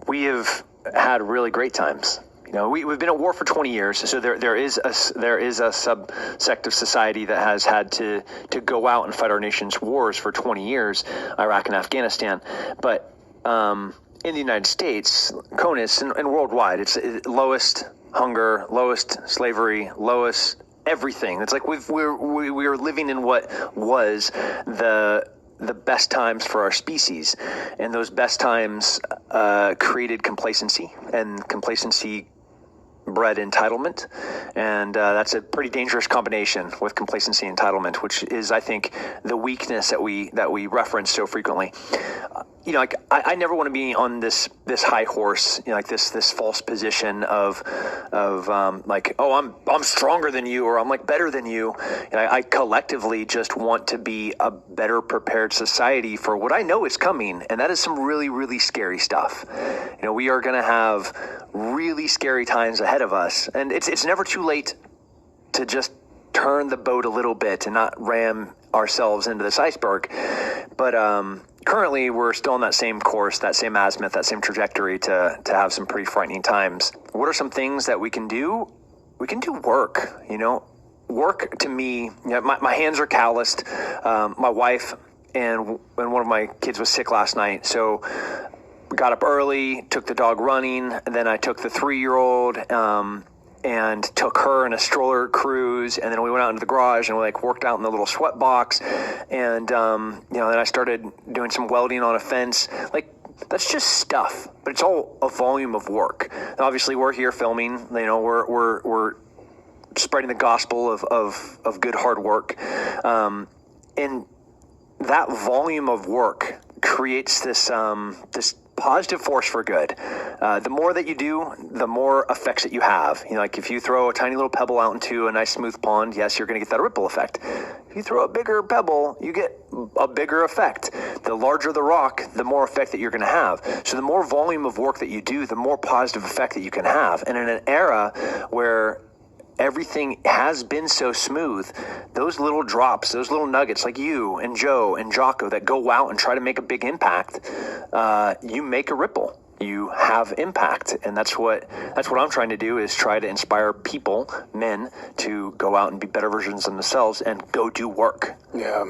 We have had really great times. You know, we've been at war for 20 years, so there is a subsect of society that has had to go out and fight our nation's wars for 20 years, Iraq and Afghanistan. But in the United States, CONUS and worldwide, it's lowest hunger, lowest slavery, lowest everything. It's like we're living in what was the best times for our species, and those best times created complacency, and complacency bred entitlement, and that's a pretty dangerous combination with complacency and entitlement, which is, I think, the weakness that we reference so frequently. You know, like I never want to be on this high horse, you know, like this false position of like, oh, I'm stronger than you, or I'm like better than you. And I collectively just want to be a better prepared society for what I know is coming, and that is some really, really scary stuff. You know, we are going to have really scary times ahead of us, and it's never too late to just turn the boat a little bit and not ram ourselves into this iceberg. But currently, we're still on that same course, that same azimuth, that same trajectory to have some pretty frightening times. What are some things that we can do? We can do work, you know. Work, to me, you know, my hands are calloused. My wife and one of my kids was sick last night, so got up early, took the dog running, and then I took the 3-year-old and took her in a stroller cruise, and then we went out into the garage and we worked out in the little sweat box, and you know, then I started doing some welding on a fence. Like, that's just stuff, but it's all a volume of work. And obviously, we're here filming. You know, we're spreading the gospel of good hard work, and that volume of work creates this positive force for good. The more that you do, the more effects that you have. You know, like if you throw a tiny little pebble out into a nice smooth pond, yes, you're going to get that ripple effect. If you throw a bigger pebble, you get a bigger effect. The larger the rock, the more effect that you're going to have. So the more volume of work that you do, the more positive effect that you can have. And in an era where everything has been so smooth, those little drops, those little nuggets like you and Joe and Jocko that go out and try to make a big impact, you make a ripple. You have impact. And that's what I'm trying to do, is try to inspire people, men, to go out and be better versions of themselves and go do work. Yeah.